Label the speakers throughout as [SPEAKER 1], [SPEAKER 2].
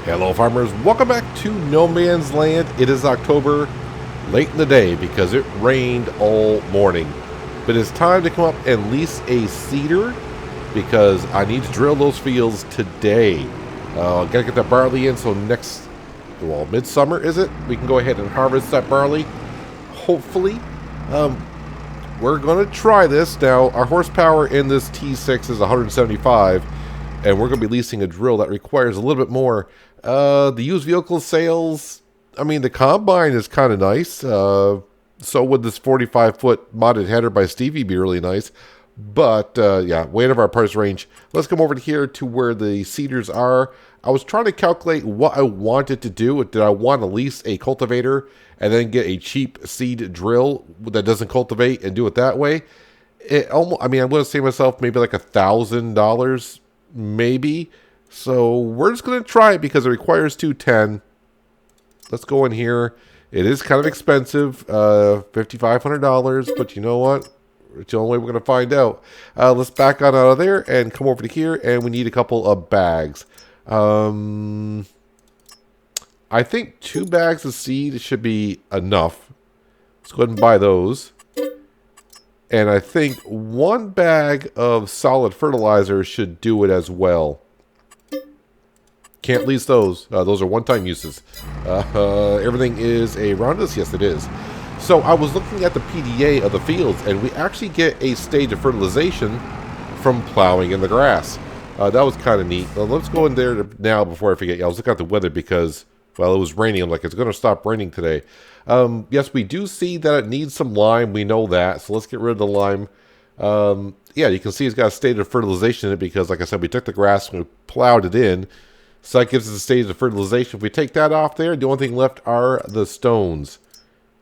[SPEAKER 1] Hello farmers, welcome back to No Man's Land. It is October, late in the day because it rained all morning. But it's time to come up and lease a seeder because I need to drill those fields today. Gotta get that barley in so midsummer is it? We can go ahead and harvest that barley, hopefully. We're gonna try this. Now, our horsepower in this T6 is 175. And we're going to be leasing a drill that requires a little bit more. The used vehicle sales, I mean, the combine is kind of nice. So would this 45-foot modded header by Stevie be really nice. But, yeah, way out of our price range. Let's come over here to where the seeders are. I was trying to calculate what I wanted to do. Did I want to lease a cultivator and then get a cheap seed drill that doesn't cultivate and do it that way? I'm going to save myself maybe like $1,000. Maybe. So we're just going to try it because it requires 210. Let's go in here. It is kind of expensive, $5,500, but you know what? It's the only way we're going to find out. Let's back on out of there and come over to here, and we need a couple of bags. I think 2 bags of seed should be enough. Let's go ahead and buy those. And I think 1 bag of solid fertilizer should do it as well. Can't lease those. Those are one-time uses. Everything is a Roundus? Yes, it is. So I was looking at the PDA of the fields, and we actually get a stage of fertilization from plowing in the grass. That was kind of neat. Let's go in there now before I forget. Yeah, I was looking at the weather because, well, it was raining. I'm like, it's going to stop raining today. Yes, we do see that it needs some lime. We know that. So let's get rid of the lime. Yeah, you can see it's got a stage of fertilization in it because, like I said, we took the grass and we plowed it in. So that gives us a stage of fertilization. If we take that off there, the only thing left are the stones.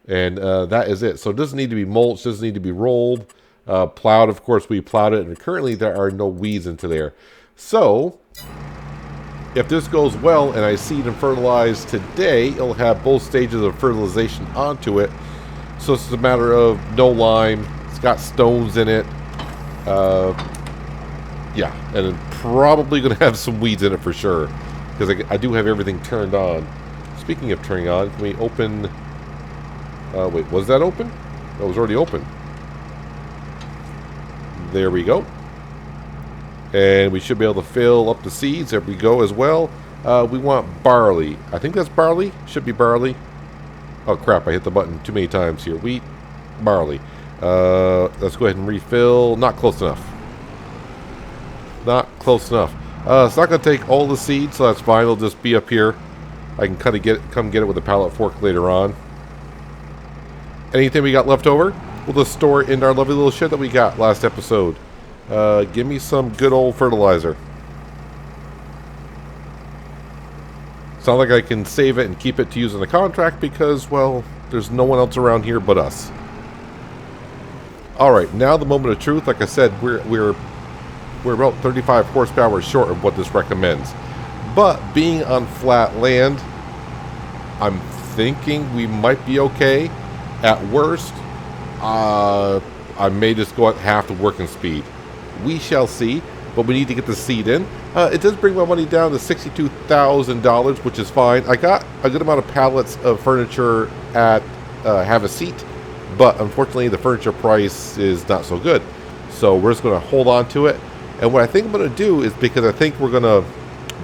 [SPEAKER 1] And that is it. So it doesn't need to be mulched. Doesn't need to be rolled. Plowed, of course, we plowed it. And currently there are no weeds into there. So if this goes well and I seed and fertilize today, it'll have both stages of fertilization onto it. So it's a matter of no lime. It's got stones in it. Yeah, and probably going to have some weeds in it for sure. Because I do have everything turned on. Speaking of turning on, can we open... wait, was that open? That was already open. There we go. And we should be able to fill up the seeds. There we go as well. We want barley. I think that's barley. Should be barley. Oh, crap. I hit the button too many times here. Wheat, barley. Let's go ahead and refill. Not close enough. Not close enough. It's not going to take all the seeds, so that's fine. It'll just be up here. I can come get it with a pallet fork later on. Anything we got left over, we'll just store it in our lovely little shed that we got last episode. Give me some good old fertilizer. It's not like I can save it and keep it to use in the contract because, well, there's no one else around here but us. Alright, now the moment of truth. Like I said, we're about 35 horsepower short of what this recommends. But being on flat land, I'm thinking we might be okay. At worst, I may just go at half the working speed. We shall see, but we need to get the seed in. It does bring my money down to $62,000, which is fine. I got a good amount of pallets of furniture at Have a Seat, but unfortunately the furniture price is not so good. So we're just going to hold on to it. And what I think I'm going to do is, because I think we're going to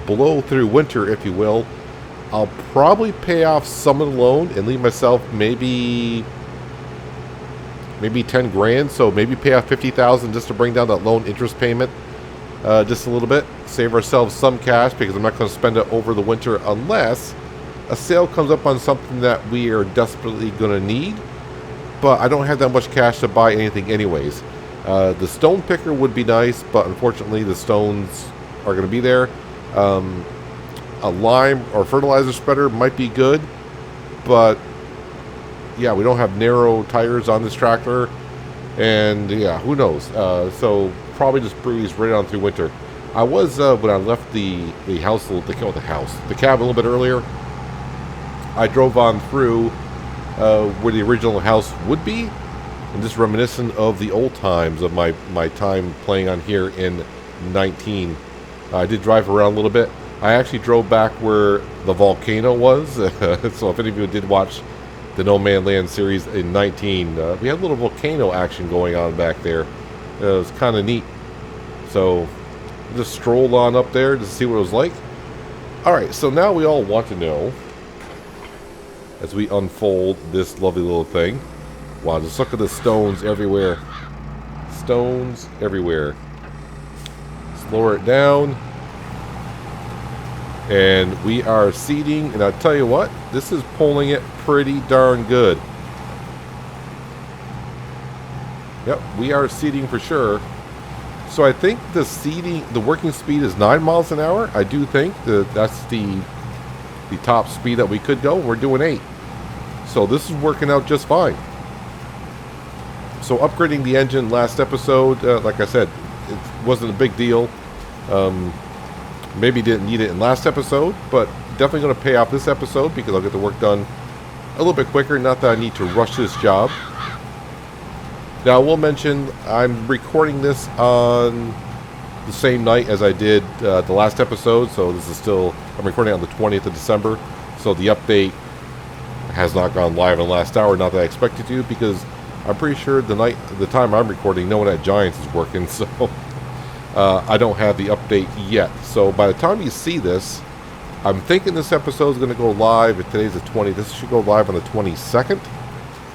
[SPEAKER 1] blow through winter, if you will, I'll probably pay off some of the loan and leave myself maybe 10 grand, so maybe pay off 50,000 just to bring down that loan interest payment just a little bit, save ourselves some cash because I'm not going to spend it over the winter unless a sale comes up on something that we are desperately going to need, but I don't have that much cash to buy anything anyways. The stone picker would be nice, but unfortunately the stones are going to be there. A lime or fertilizer spreader might be good, but yeah, we don't have narrow tires on this tractor, and yeah, who knows? So probably just breeze right on through winter. I was when I left the cabin a little bit earlier, I drove on through where the original house would be, and just reminiscent of the old times of my time playing on here in 19. I did drive around a little bit. I actually drove back where the volcano was. So if any of you did watch the No Man Land series in 19, we had a little volcano action going on back there. It was kind of neat. So just strolled on up there to see what it was like. Alright, so now we all want to know, as we unfold this lovely little thing. Wow, just look at the stones everywhere. Stones everywhere. Let's lower it down. And we are seeding, and I'll tell you what, this is pulling it pretty darn good. Yep, we are seeding for sure. So I think the seeding, the working speed is 9 miles an hour. I do think that that's the top speed that we could go. We're doing 8. So this is working out just fine. So upgrading the engine last episode, like I said, it wasn't a big deal. Maybe didn't need it in last episode, but definitely going to pay off this episode because I'll get the work done a little bit quicker. Not that I need to rush this job. Now, I will mention I'm recording this on the same night as I did the last episode, so this is still, I'm recording on the 20th of December, so the update has not gone live in the last hour, not that I expected to, because I'm pretty sure the time I'm recording, no one at Giants is working, so I don't have the update yet. So by the time you see this, I'm thinking this episode is going to go live. If today's the 20th, this should go live on the 22nd.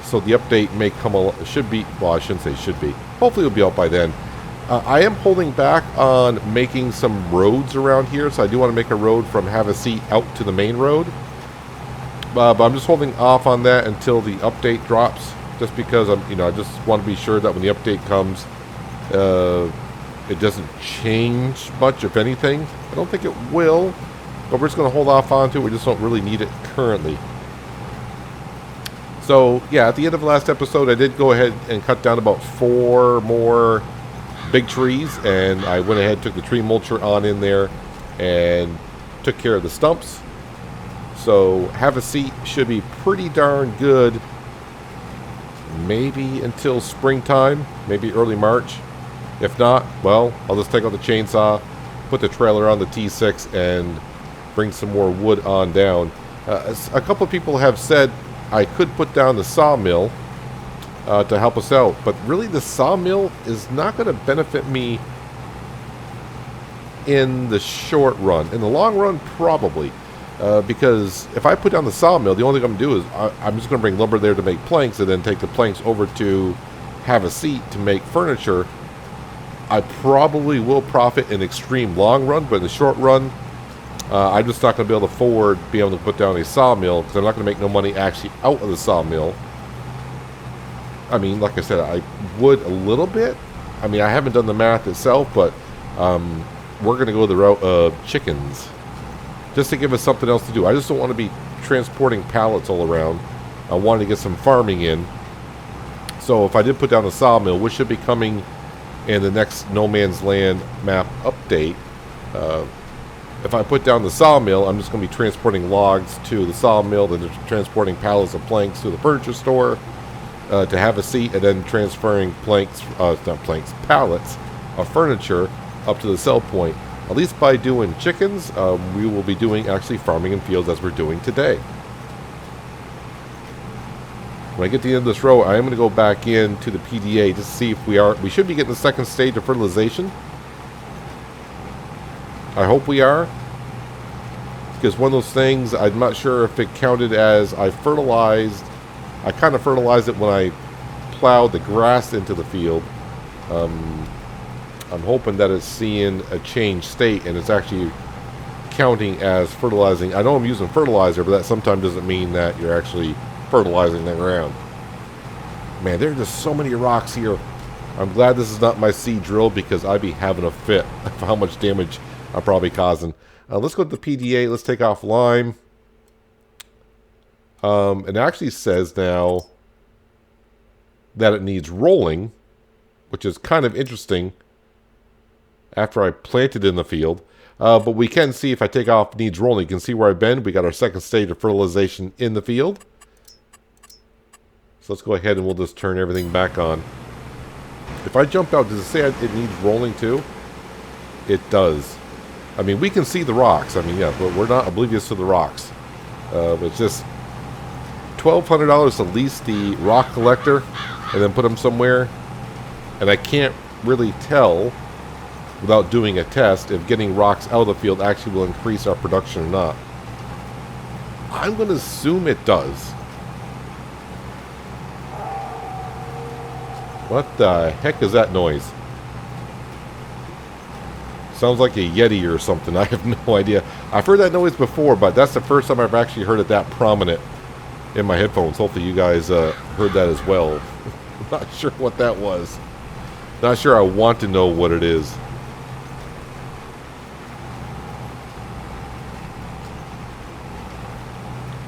[SPEAKER 1] So the update may come, should be, well, I shouldn't say should be. Hopefully it'll be out by then. I am holding back on making some roads around here, so I do want to make a road from Havasu out to the main road. But I'm just holding off on that until the update drops, just because I just want to be sure that when the update comes, it doesn't change much, if anything. I don't think it will, but we're just going to hold off on it. We just don't really need it currently. So, yeah, at the end of the last episode, I did go ahead and cut down about 4 more big trees, and I went ahead and took the tree mulcher on in there and took care of the stumps. So, Havasu should be pretty darn good, maybe until springtime, maybe early March. If not, well, I'll just take out the chainsaw, put the trailer on the T6, and bring some more wood on down. A couple of people have said I could put down the sawmill to help us out, but really the sawmill is not going to benefit me in the short run. In the long run, probably, because if I put down the sawmill, the only thing I'm going to do is I'm just going to bring lumber there to make planks, and then take the planks over to Havasu to make furniture. I probably will profit in extreme long run, but in the short run, I'm just not going to be able to afford being able to put down a sawmill, because I'm not going to make no money actually out of the sawmill. I mean, like I said, I would a little bit. I mean, I haven't done the math itself, but we're going to go the route of chickens, just to give us something else to do. I just don't want to be transporting pallets all around. I wanted to get some farming in. So if I did put down a sawmill, which should be coming in the next No Man's Land map update, if I put down the sawmill, I'm just going to be transporting logs to the sawmill, then transporting pallets of planks to the furniture store to Havasu, and then transferring pallets of furniture up to the sell point. At least by doing chickens, we will be doing actually farming in fields as we're doing today. When I get to the end of this row, I am going to go back into the PDA to see if we should be getting the second stage of fertilization. I hope we are, because one of those things, I'm not sure if it counted as I fertilized. I kind of fertilized it when I plowed the grass into the field. I'm hoping that it's seeing a changed state and it's actually counting as fertilizing. I know I'm using fertilizer, but that sometimes doesn't mean that you're actually fertilizing the ground. Man, there are just so many rocks here. I'm glad this is not my seed drill, because I'd be having a fit for how much damage I'm probably causing. Let's go to the PDA. Let's take off lime. It actually says now that it needs rolling, which is kind of interesting after I planted in the field. But we can see, if I take off needs rolling, you can see where I've been. We got our second stage of fertilization in the field. So let's go ahead and we'll just turn everything back on. If I jump out, does it say it needs rolling too? It does. I mean, we can see the rocks. I mean, yeah, but we're not oblivious to the rocks. It's just $1,200 to lease the rock collector and then put them somewhere. And I can't really tell without doing a test if getting rocks out of the field actually will increase our production or not. I'm going to assume it does. What the heck is that noise? Sounds like a Yeti or something. I have no idea. I've heard that noise before, but that's the first time I've actually heard it that prominent in my headphones. Hopefully you guys heard that as well. I'm not sure what that was. Not sure I want to know what it is.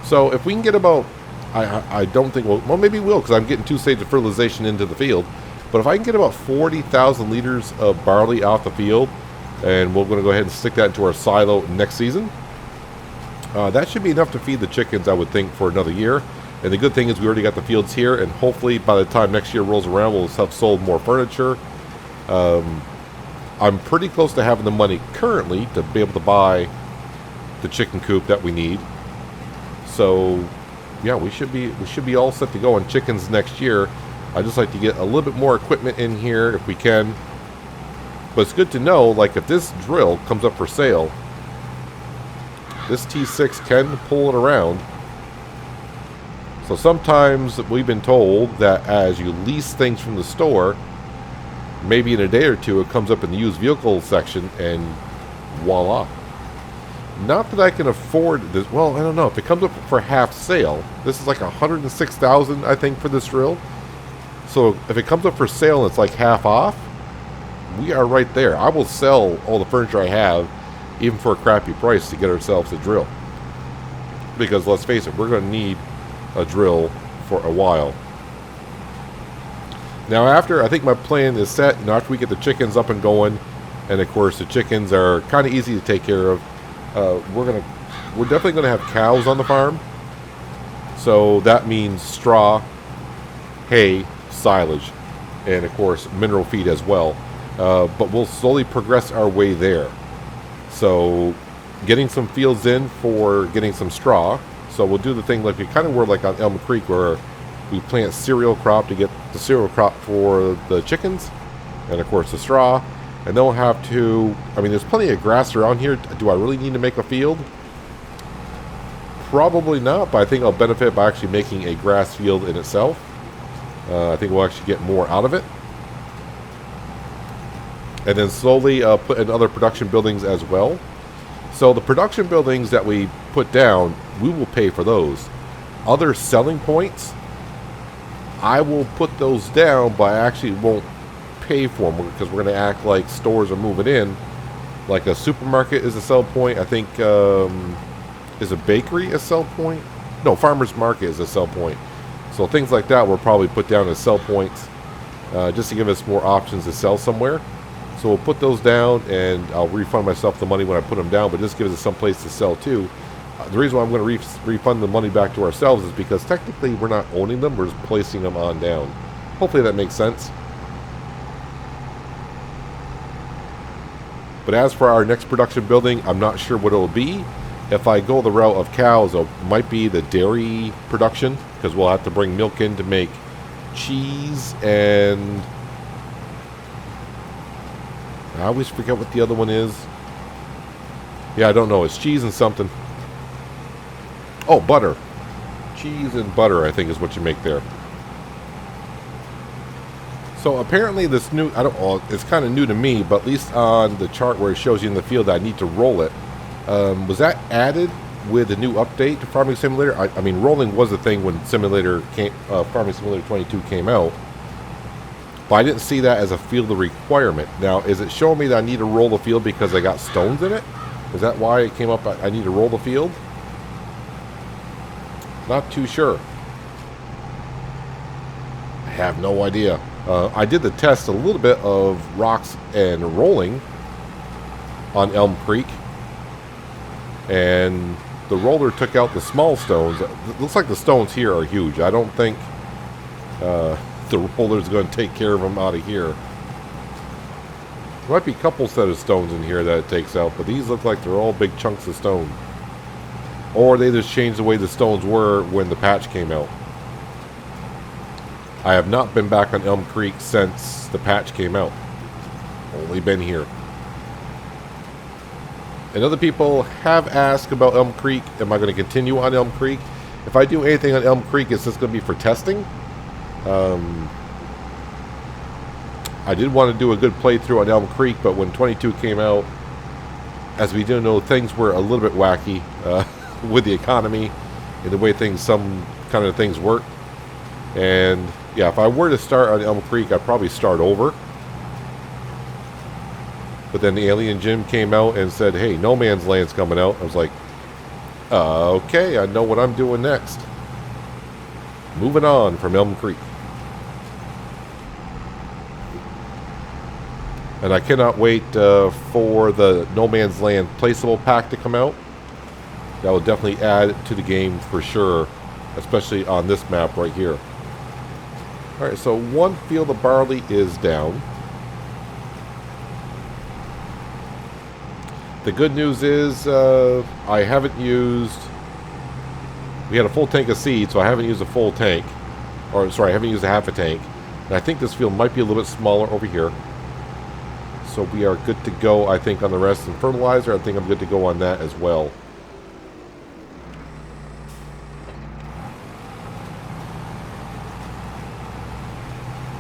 [SPEAKER 1] So if we can get about, I don't think, well maybe we will, because I'm getting 2 stages of fertilization into the field. But if I can get about 40,000 liters of barley off the field, and we're going to go ahead and stick that into our silo next season, that should be enough to feed the chickens, I would think, for another year. And the good thing is we already got the fields here, and hopefully by the time next year rolls around, we'll have sold more furniture. I'm pretty close to having the money currently to be able to buy the chicken coop that we need. So yeah, we should be all set to go on chickens next year. I'd just like to get a little bit more equipment in here if we can. But it's good to know, like, if this drill comes up for sale, this T6 can pull it around. So sometimes we've been told that as you lease things from the store, maybe in a day or two it comes up in the used vehicle section and voila. Not that I can afford this. Well, I don't know. If it comes up for half sale, this is like $106,000, I think, for this drill. So if it comes up for sale and it's like half off, we are right there. I will sell all the furniture I have, even for a crappy price, to get ourselves a drill. Because let's face it, we're going to need a drill for a while. Now, I think my plan is set. After we get the chickens up and going, and of course the chickens are kind of easy to take care of. We're definitely going to have cows on the farm. So that means straw, hay, silage, and of course mineral feed as well. But we'll slowly progress our way there. So getting some fields in for getting some straw. So we'll do the thing like we kind of were like on Elm Creek, where we plant cereal crop to get the cereal crop for the chickens, and of course the straw. And then we'll have to, I mean, there's plenty of grass around here. Do I really need to make a field? Probably not, but I think I'll benefit by actually making a grass field in itself. I think we'll actually get more out of it. And then slowly put in other production buildings as well. So the production buildings that we put down, we will pay for those. Other selling points, I will put those down, but I actually won't pay for them because we're going to act like stores are moving in. Like a supermarket is a sell point. I think is a bakery a sell point? No, farmer's market is a sell point. So things like that we'll probably put down as sell points, just to give us more options to sell somewhere. So we'll put those down, and I'll refund myself the money when I put them down, but just gives us some place to sell too. The reason why I'm going to refund the money back to ourselves is because technically we're not owning them, we're just placing them on down. Hopefully that makes sense. But as for our next production building, I'm not sure what it'll be. If I go the route of cows, it might be the dairy production, because we'll have to bring milk in to make cheese, and I always forget what the other one is. Yeah, I don't know. It's cheese and something. Oh, butter. Cheese and butter, I think, is what you make there. So apparently this new, I don't know, it's kind of new to me, but at least on the chart where it shows you in the field that I need to roll it, was that added with the new update to Farming Simulator? I mean, rolling was a thing when Farming Simulator 22 came out, but I didn't see that as a field requirement. Now, is it showing me that I need to roll the field because I got stones in it? Is that why it came up, I need to roll the field? Not too sure. I have no idea. I did the test a little bit of rocks and rolling on Elm Creek, and the roller took out the small stones. It looks like the stones here are huge. I don't think the roller's going to take care of them out of here. There might be a couple set of stones in here that it takes out, but these look like they're all big chunks of stone. Or they just changed the way the stones were when the patch came out. I have not been back on Elm Creek since the patch came out. Only been here. And other people have asked about Elm Creek. Am I going to continue on Elm Creek? If I do anything on Elm Creek, it's just going to be for testing. I did want to do a good playthrough on Elm Creek, but when 22 came out, as we do know, things were a little bit wacky with the economy and the way some kind of things work. And yeah, if I were to start on Elm Creek, I'd probably start over. But then the Alien Jim came out and said, hey, No Man's Land's coming out. I was like, okay, I know what I'm doing next. Moving on from Elm Creek. And I cannot wait for the No Man's Land placeable pack to come out. That will definitely add to the game for sure, especially on this map right here. Alright, so one field of barley is down. The good news is I haven't used... We had a full tank of seed, so I haven't used a full tank. Or, sorry, I haven't used a half a tank. And I think this field might be a little bit smaller over here. So we are good to go, I think, on the rest. And fertilizer, I think I'm good to go on that as well.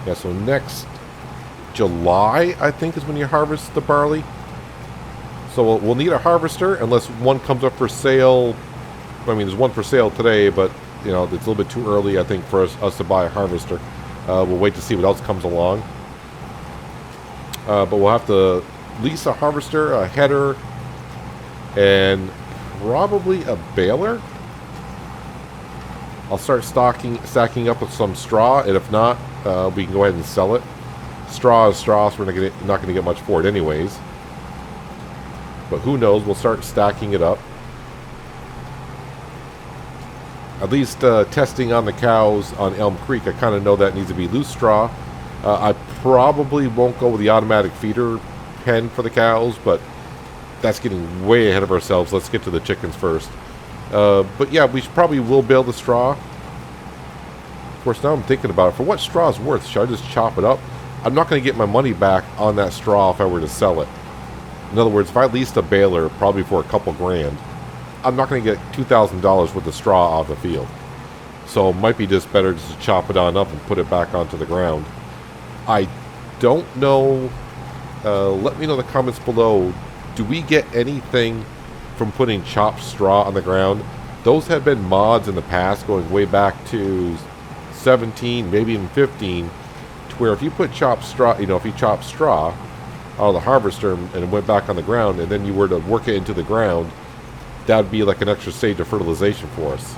[SPEAKER 1] Yeah, so next July, I think, is when you harvest the barley. So we'll need a harvester unless one comes up for sale. I mean, there's one for sale today, but, you know, it's a little bit too early, I think, for us to buy a harvester. We'll wait to see what else comes along. But we'll have to lease a harvester, a header, and probably a baler. I'll start stacking up with some straw, and if not, we can go ahead and sell it. Straw is straw, so we're not going to get much for it anyways. But who knows, we'll start stacking it up. At least testing on the cows on Elm Creek, I kind of know that needs to be loose straw. I probably won't go with the automatic feeder pen for the cows, but that's getting way ahead of ourselves. Let's get to the chickens first. But yeah, we probably will bale the straw. Of course, now I'm thinking about it. For what straw is worth? Should I just chop it up? I'm not going to get my money back on that straw if I were to sell it. In other words, if I leased a baler, probably for a couple grand, I'm not going to get $2,000 worth of straw off the field. So it might be just better just to chop it on up and put it back onto the ground. I don't know. Let me know in the comments below. Do we get anything from putting chopped straw on the ground? Those have been mods in the past, going way back to 17, maybe even 15, to where if you put chopped straw, you know, if you chop straw out of the harvester and it went back on the ground, and then you were to work it into the ground, that would be like an extra stage of fertilization for us.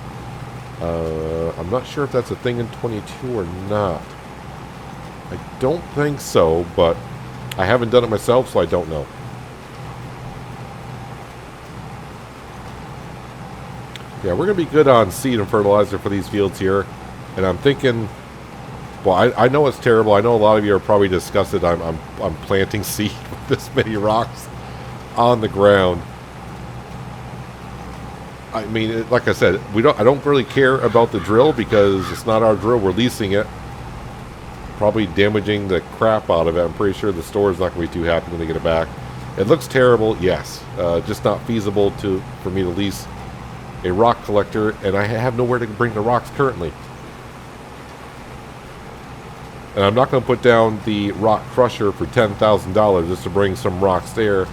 [SPEAKER 1] I'm not sure if that's a thing in 22 or not. I don't think so, but I haven't done it myself, so I don't know. Yeah, we're going to be good on seed and fertilizer for these fields here. And I'm thinking, well, I know it's terrible. I know a lot of you are probably disgusted I'm planting seed with this many rocks on the ground. I mean, like I said, I don't really care about the drill because it's not our drill. We're leasing it. Probably damaging the crap out of it. I'm pretty sure the store is not going to be too happy when they get it back. It looks terrible, yes. Just not feasible for me to lease a rock collector, and I have nowhere to bring the rocks currently. And I'm not going to put down the rock crusher for $10,000 just to bring some rocks there,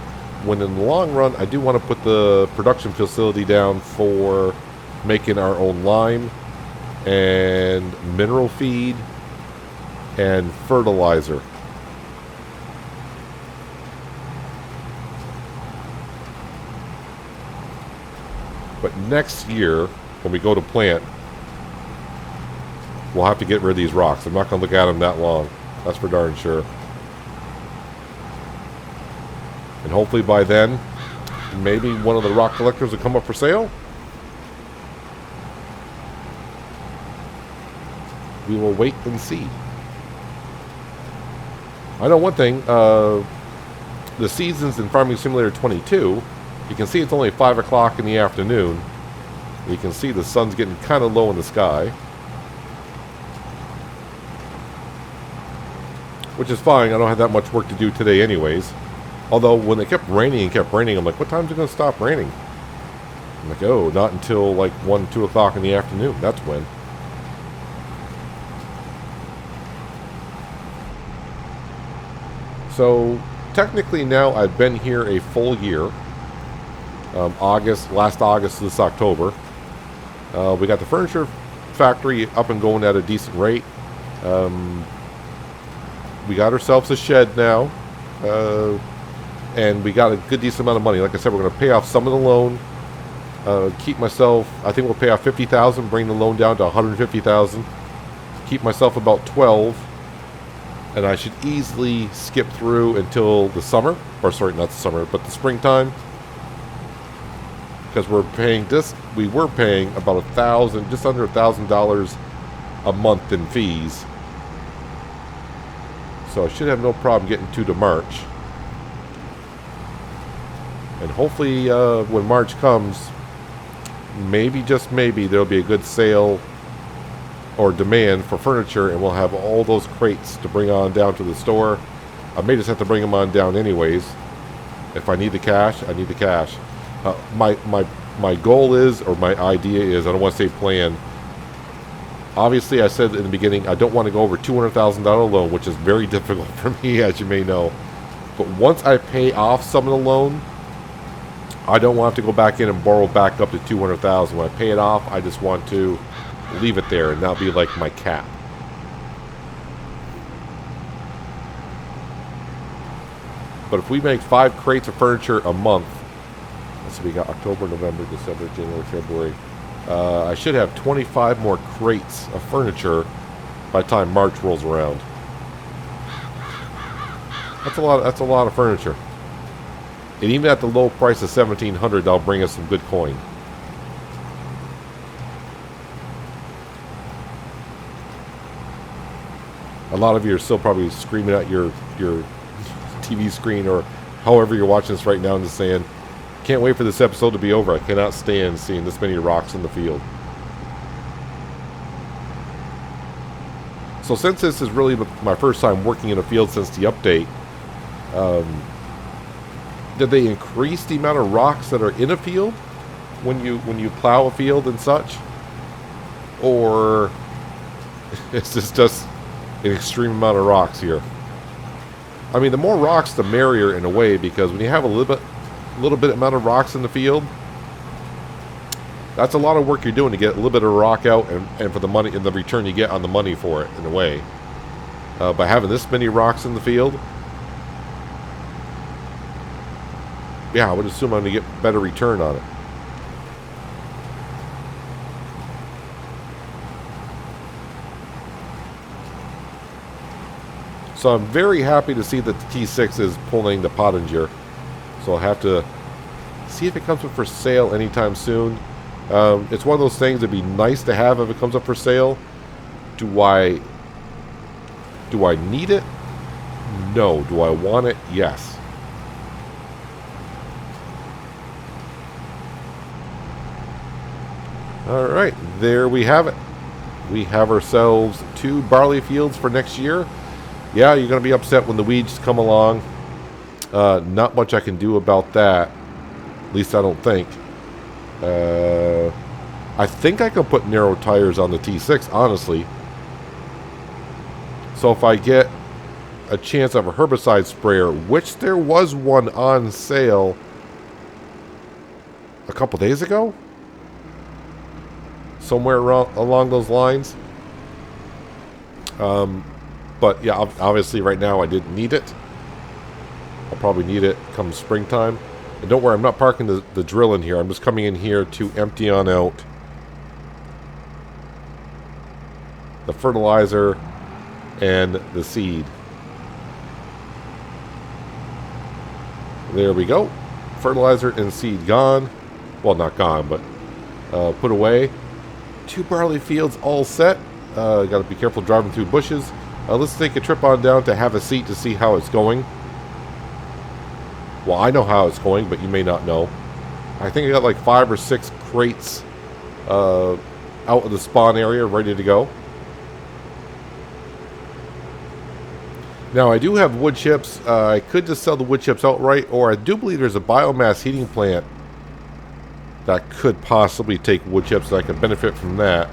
[SPEAKER 1] when in the long run, I do want to put the production facility down for making our own lime and mineral feed and fertilizer. But next year, when we go to plant, we'll have to get rid of these rocks. I'm not going to look at them that long. That's for darn sure. And hopefully by then, maybe one of the rock collectors will come up for sale. We will wait and see. I know one thing. the seasons in Farming Simulator 22, you can see it's only 5 o'clock in the afternoon. You can see the sun's getting kind of low in the sky, which is fine. I don't have that much work to do today anyways. Although when it kept raining and kept raining, I'm like, what time is it going to stop raining? I'm like, oh, not until like 1, 2 o'clock in the afternoon. That's when. So technically now I've been here a full year. Last August to this October. We got the furniture factory up and going at a decent rate. We got ourselves a shed now. And we got a good decent amount of money. Like I said, we're going to pay off some of the loan. Keep myself, I think we'll pay off $50,000, bring the loan down to $150,000. Keep myself about 12. And I should easily skip through until the summer. Or sorry, not the summer, but the springtime. Because we were paying about $1,000, just under $1,000 a month in fees. So I should have no problem getting to March. And hopefully when March comes, maybe, just maybe, there'll be a good sale or demand for furniture, and we'll have all those crates to bring on down to the store. I may just have to bring them on down anyways. If I need the cash, I need the cash. My goal is, or my idea is, I don't want to say plan. Obviously, I said in the beginning, I don't want to go over $200,000 loan, which is very difficult for me, as you may know. But once I pay off some of the loan, I don't want to go back in and borrow back up to $200,000. When I pay it off, I just want to leave it there and not be like my cap. But if we make 5 crates of furniture a month, so we got October, November, December, January, February. I should have 25 more crates of furniture by the time March rolls around. That's a lot. That's a lot of furniture. And even at the low price of $1,700, that'll bring us some good coin. A lot of you are still probably screaming at your TV screen or however you're watching this right now and just saying, can't wait for this episode to be over. I cannot stand seeing this many rocks in the field. So since this is really my first time working in a field since the update, did they increase the amount of rocks that are in a field when you plow a field and such? Or is this just an extreme amount of rocks here? I mean, the more rocks, the merrier in a way, because when you have a little bit amount of rocks in the field, that's a lot of work you're doing to get a little bit of rock out, and for the money and the return you get on the money for it, in a way. By having this many rocks in the field, yeah, I would assume I'm going to get better return on it. So I'm very happy to see that the T6 is pulling the Pottinger. So I'll have to see if it comes up for sale anytime soon. It's one of those things that'd be nice to have if it comes up for sale. Do I need it? No. Do I want it? Yes. Alright, there we have it. We have ourselves 2 barley fields for next year. Yeah, you're going to be upset when the weeds come along. Not much I can do about that. At least I don't think. I think I can put narrow tires on the T6, honestly. So if I get a chance of a herbicide sprayer, which there was one on sale a couple days ago, somewhere along those lines. But yeah, obviously right now I didn't need it. I'll probably need it come springtime. And don't worry, I'm not parking the drill in here. I'm just coming in here to empty on out the fertilizer and the seed. There we go. Fertilizer and seed gone. Well, not gone, but put away. 2 barley fields all set. Got to be careful driving through bushes. Let's take a trip on down to Have a Seat to see how it's going. Well, I know how it's going, but you may not know. I think I got like 5 or 6 crates out of the spawn area ready to go. Now, I do have wood chips. I could just sell the wood chips outright, or I do believe there's a biomass heating plant that could possibly take wood chips, and I could benefit from that.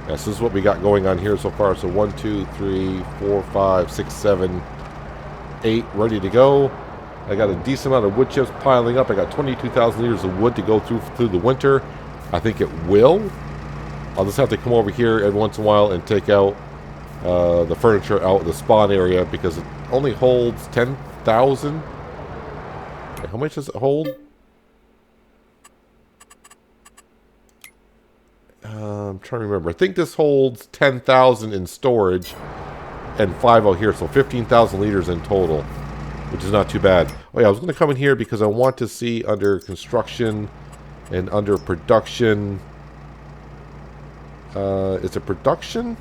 [SPEAKER 1] Yes, this is what we got going on here so far. So 1, 2, 3, 4, 5, 6, 7, 8 ready to go. I got a decent amount of wood chips piling up. I got 22,000 liters of wood to go through the winter. I think it will. I'll just have to come over here every once in a while and take out the furniture out of the spawn area because it only holds 10,000. How much does it hold? I'm trying to remember. I think this holds 10,000 in storage and 5 out here, so 15,000 liters in total, which is not too bad. Oh yeah, I was going to come in here because I want to see under construction and under production. Is it production?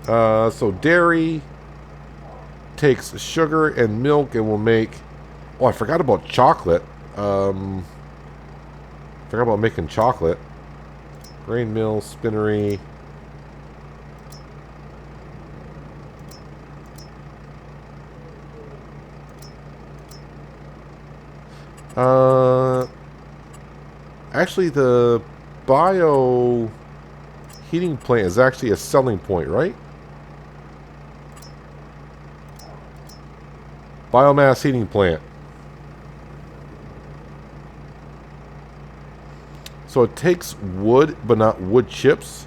[SPEAKER 1] So dairy takes sugar and milk and will make... Oh, I forgot about chocolate. Forgot about making chocolate. Grain mill, spinnery. Actually, the bio heating plant is actually a selling point, right? Biomass heating plant. So it takes wood, but not wood chips.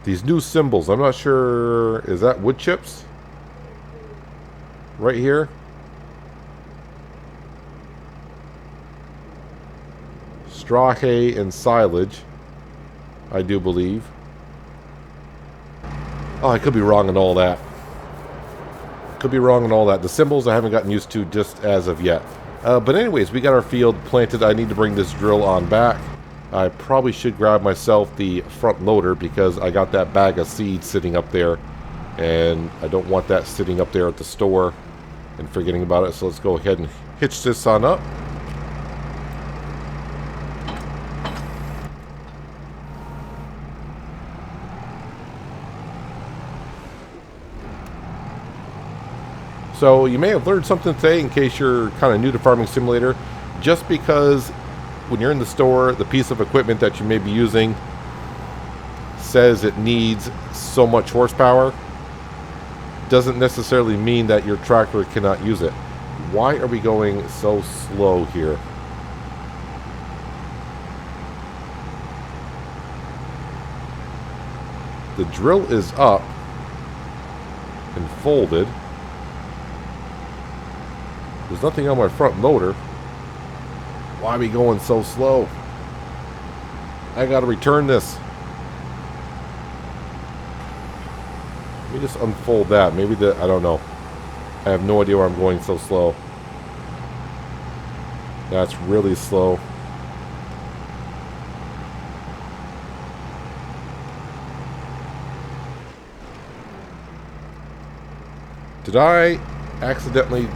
[SPEAKER 1] These new symbols, I'm not sure, is that wood chips? Right here? Straw hay and silage, I do believe. Oh, I could be wrong on all that. Could be wrong on all that. The symbols I haven't gotten used to just as of yet. But anyways, we got our field planted. I need to bring this drill on back. I probably should grab myself the front loader because I got that bag of seeds sitting up there. And I don't want that sitting up there at the store and forgetting about it. So let's go ahead and hitch this on up. So you may have learned something today in case you're kind of new to Farming Simulator. Just because when you're in the store, the piece of equipment that you may be using says it needs so much horsepower, doesn't necessarily mean that your tractor cannot use it. Why are we going so slow here? The drill is up and folded. There's nothing on my front loader. Why are we going so slow? I gotta return this. Let me just unfold that. Maybe I don't know. I have no idea why I'm going so slow. That's really slow. Did I accidentally...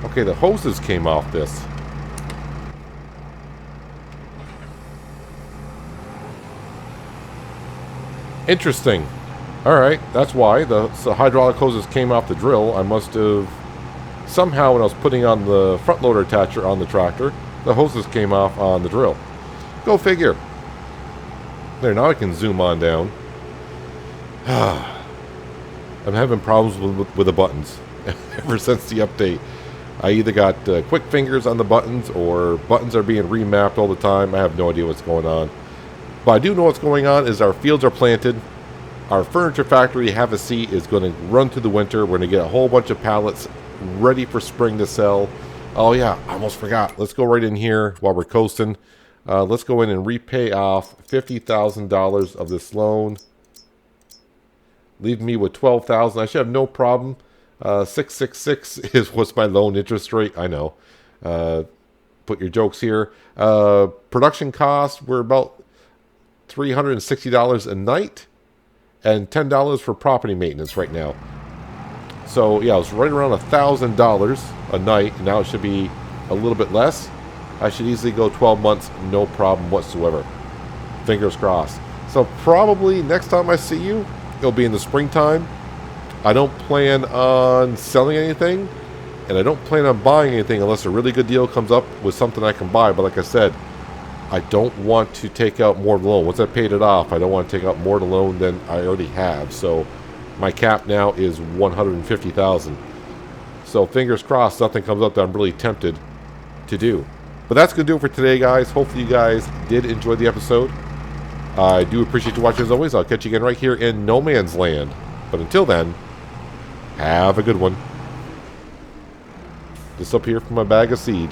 [SPEAKER 1] Okay, the hoses came off this. Interesting. Alright, that's why. The hydraulic hoses came off the drill. I must have... Somehow when I was putting on the front loader attacher on the tractor, the hoses came off on the drill. Go figure. There, now I can zoom on down. I'm having problems with the buttons ever since the update. I either got quick fingers on the buttons or buttons are being remapped all the time. I have no idea what's going on. But I do know what's going on is our fields are planted. Our furniture factory, have a seat, is going to run through the winter. We're going to get a whole bunch of pallets ready for spring to sell. Oh yeah, I almost forgot. Let's go right in here while we're coasting. Let's go in and repay off $50,000 of this loan. Leave me with $12,000. I should have no problem. 666 is what's my loan interest rate. I know. Put your jokes here. Production costs, we're about $360 a night and $10 for property maintenance right now. So yeah, it's right around $1,000 a night, and now it should be a little bit less. I should easily go 12 months, no problem whatsoever. Fingers crossed. So probably next time I see you, it'll be in the springtime. I don't plan on selling anything, and I don't plan on buying anything unless a really good deal comes up with something I can buy. But like I said, I don't want to take out more of the loan. Once I paid it off, I don't want to take out more of the loan than I already have. So my cap now is $150,000. So fingers crossed something comes up that I'm really tempted to do. But that's going to do it for today, guys. Hopefully you guys did enjoy the episode. I do appreciate you watching as always. I'll catch you again right here in No Man's Land. But until then, have a good one. Just up here from my bag of seed.